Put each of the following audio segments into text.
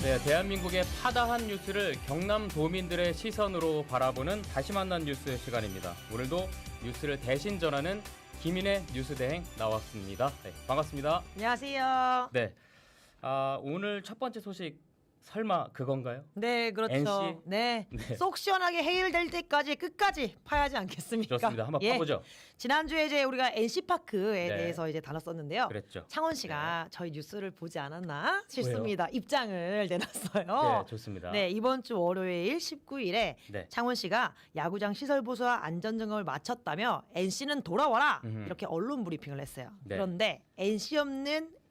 네, 대한민국의 파다한 뉴스를 경남도민들의 시선으로 바라보는 다시 만난 뉴스 시간입니다. 오늘도 뉴스를 대신 전하는 김인의 뉴스대행 나왔습니다. 네, 반갑습니다. 안녕하세요. 네, 오늘 첫 번째 소식 설마 그건가요? 네, 그렇죠. NC? 네. 네. 속 시원하게 해결될 때까지 끝까지 파야지 않겠습니까? 좋습니다. 한번 파보죠. 지난주에 이제 우리가 NC파크에 네. 대해서 이제 다뤘었는데요. 그랬죠. 창원 씨가 저희 뉴스를 보지 않았나 싶습니다. 입장을 내놨어요. 네, 좋습니다. 네, 이번 주 월요일 19일에 네. 창원 씨가 야구장 시설 보수와 안전 점검을 마쳤다며 NC는 돌아와라 이렇게 언론 브리핑을 했어요. 네. 그런데 NC 없는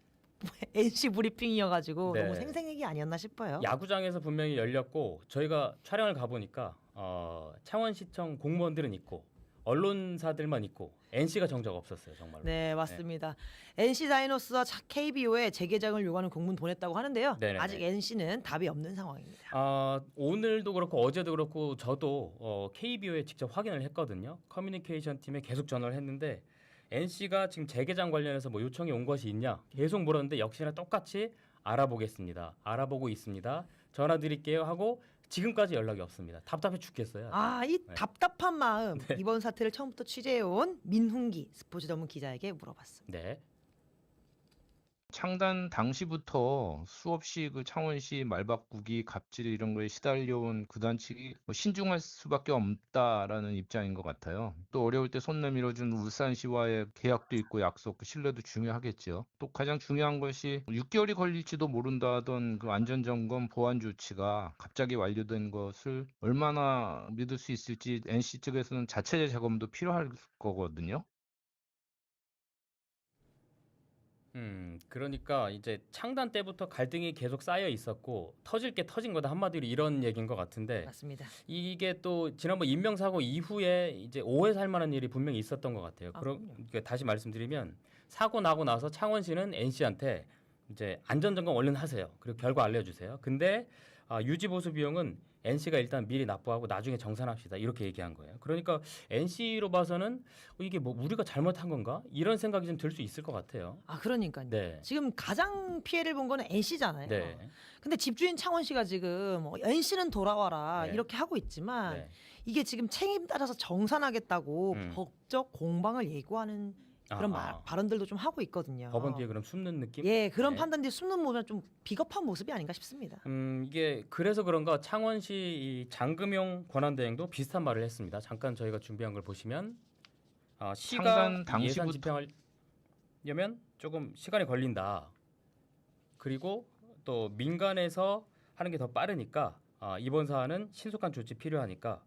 NC 브리핑이어가지고 네. 너무 생생하기 아니었나 싶어요. 야구장에서 분명히 열렸고 저희가 촬영을 가보니까 창원시청 공무원들은 있고 언론사들만 있고 NC가 정작 없었어요. 정말로. 네, 맞습니다. NC 다이노스와 KBO에 재개장을 요구하는 공문 보냈다고 하는데요. 네네네. 아직 NC는 답이 없는 상황입니다. 오늘도 그렇고 어제도 그렇고 저도 KBO에 직접 확인을 했거든요. 커뮤니케이션 팀에 계속 전화를 했는데 NC가 지금 재개장 관련해서 뭐 요청이 온 것이 있냐 계속 물었는데 역시나 똑같이 알아보겠습니다. 알아보고 있습니다. 전화 드릴게요 하고 지금까지 연락이 없습니다. 답답해 죽겠어요. 이 네. 답답한 마음 이번 사태를 처음부터 취재해온 민훈기 스포츠 전문 기자에게 물어봤습니다. 네. 창단 당시부터 수없이 그 창원시 말바꾸기, 갑질 이런 거에 시달려온 구단 측이 신중할 수밖에 없다라는 입장인 것 같아요. 또 어려울 때 손 내밀어준 울산시와의 계약도 있고 약속, 그 신뢰도 중요하겠죠. 또 가장 중요한 것이 6개월이 걸릴지도 모른다던 그 안전점검 보안 조치가 갑자기 완료된 것을 얼마나 믿을 수 있을지 NC 측에서는 자체 점검도 필요할 거거든요. 그러니까 이제 창단 때부터 갈등이 계속 쌓여 있었고 터질 게 터진 거다 한마디로 이런 얘기인 것 같은데 맞습니다. 이게 또 지난번 인명사고 이후에 이제 오해 살 만한 일이 분명히 있었던 것 같아요. 그러니까 다시 말씀드리면 사고 나고 나서 창원시는 NC한테 이제 안전점검 얼른 하세요. 그리고 결과 알려주세요. 근데 유지 보수 비용은 NC가 일단 미리 납부하고 나중에 정산합시다. 이렇게 얘기한 거예요. 그러니까 NC로 봐서는 이게 뭐 우리가 잘못한 건가? 이런 생각이 좀 들 수 있을 것 같아요. 그러니까요. 네. 지금 가장 피해를 본 거는 NC잖아요. 네. 근데 집주인 창원시가 지금 NC는 돌아와라 네. 이렇게 하고 있지만 네. 이게 지금 책임 따라서 정산하겠다고 법적 공방을 예고하는 그런 발언들도 좀 하고 있거든요. 법원 뒤에 그럼 숨는 느낌? 예, 그런 네. 판단들이 숨는 모습은 좀 비겁한 모습이 아닌가 싶습니다. 이게 그래서 그런가 창원시 이 장금용 권한대행도 비슷한 말을 했습니다. 잠깐 저희가 준비한 걸 보시면 시가 창단 예산 당시부터- 집행하려면 조금 시간이 걸린다. 그리고 또 민간에서 하는 게 더 빠르니까 이번 사안은 신속한 조치 필요하니까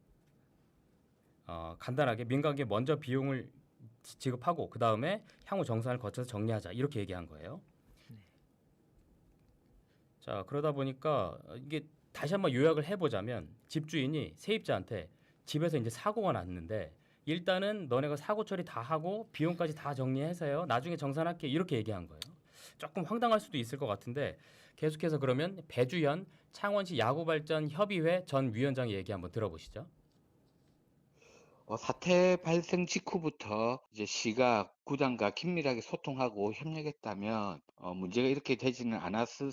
간단하게 민간에 먼저 비용을 지급하고 그 다음에 향후 정산을 거쳐서 정리하자 이렇게 얘기한 거예요. 자 그러다 보니까 이게 다시 한번 요약을 해보자면 집주인이 세입자한테 집에서 이제 사고가 났는데 일단은 너네가 사고 처리 다 하고 비용까지 다 정리해서요 나중에 정산할게 이렇게 얘기한 거예요. 조금 황당할 수도 있을 것 같은데 계속해서 그러면 배주현 창원시 야구발전협의회 전 위원장의 얘기 한번 들어보시죠. 사태 발생 직후부터 이제 시가 구단과 긴밀하게 소통하고 협력했다면 문제가 이렇게 되지는 않았을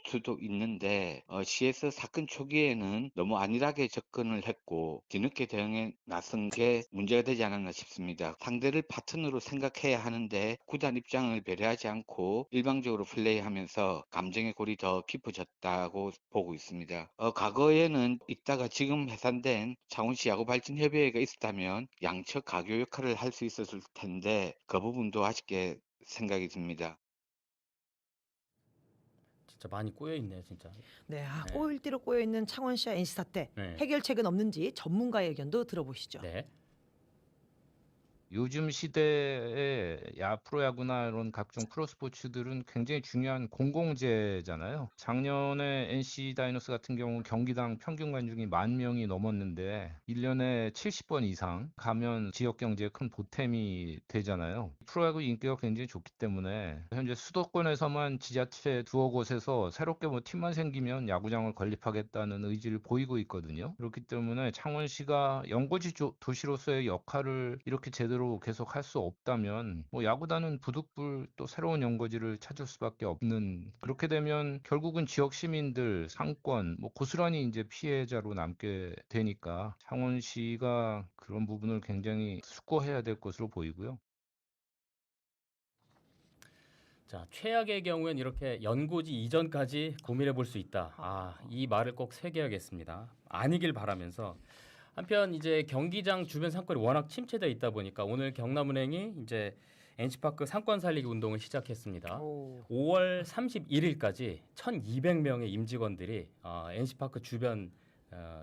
수도 있는데 시에서 사건 초기에는 너무 안일하게 접근을 했고 뒤늦게 대응에 나선 게 문제가 되지 않았나 싶습니다. 상대를 파트너로 생각해야 하는데 구단 입장을 배려하지 않고 일방적으로 플레이하면서 감정의 골이 더 깊어졌다고 보고 있습니다. 과거에는 있다가 지금 해산된 창원시 야구발전협의회가 있었다면 양측 가교 역할을 할 수 있었을 텐데 그 부분도 아쉽게 생각이 듭니다. 진짜 많이 꼬여 있네요, 진짜. 네, 꼬일대로 꼬여있는 창원시와 NC 사태 네. 해결책은 없는지 전문가의 의견도 들어보시죠. 네. 요즘 시대의 프로야구나 이런 각종 프로스포츠들은 굉장히 중요한 공공재잖아요. 작년에 NC 다이노스 같은 경우 경기당 평균 관중이 10,000명이 넘었는데 1년에 70번 이상 가면 지역 경제에 큰 보탬이 되잖아요. 프로야구 인기가 굉장히 좋기 때문에 현재 수도권에서만 지자체 두어 곳에서 새롭게 팀만 생기면 야구장을 건립하겠다는 의지를 보이고 있거든요. 그렇기 때문에 창원시가 연고지 도시로서의 역할을 이렇게 제대로 이대로 계속 할 수 없다면 뭐 야구단은 부득불 또 새로운 연고지를 찾을 수밖에 없는 그렇게 되면 결국은 지역 시민들 상권 뭐 고스란히 이제 피해자로 남게 되니까 창원시가 그런 부분을 굉장히 숙고해야 될 것으로 보이고요. 자, 최악의 경우엔 이렇게 연고지 이전까지 고민해 볼 수 있다. 이 말을 꼭 새겨야겠습니다. 아니길 바라면서 한편 이제 경기장 주변 상권이 워낙 침체되어 있다 보니까 오늘 경남은행이 이제 NC파크 상권 살리기 운동을 시작했습니다. 5월 31일까지 1,200명의 임직원들이 NC파크 주변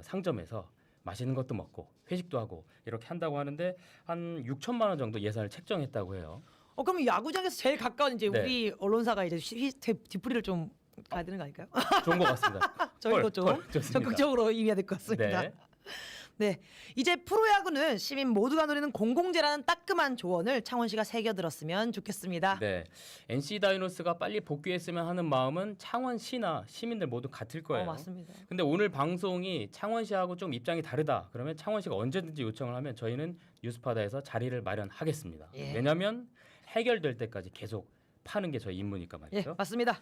상점에서 맛있는 것도 먹고 회식도 하고 이렇게 한다고 하는데 한 6천만 원 정도 예산을 책정했다고 해요. 그럼 야구장에서 제일 가까운 이제 네. 우리 언론사가 이제 뒤풀이를 좀 가야 되는 거 아닐까요? 좋은 것 같습니다. 저희도 좀 좋습니다. 적극적으로 임해야 될 것 같습니다. 네. 네, 이제 프로야구는 시민 모두가 누리는 공공재라는 따끔한 조언을 창원시가 새겨들었으면 좋겠습니다. 네, NC 다이노스가 빨리 복귀했으면 하는 마음은 창원시나 시민들 모두 같을 거예요. 맞습니다. 근데 오늘 방송이 창원시하고 좀 입장이 다르다. 그러면 창원시가 언제든지 요청을 하면 저희는 뉴스파다에서 자리를 마련하겠습니다. 예. 왜냐하면 해결될 때까지 계속 파는 게 저희 임무니까 예, 말이죠. 맞습니다.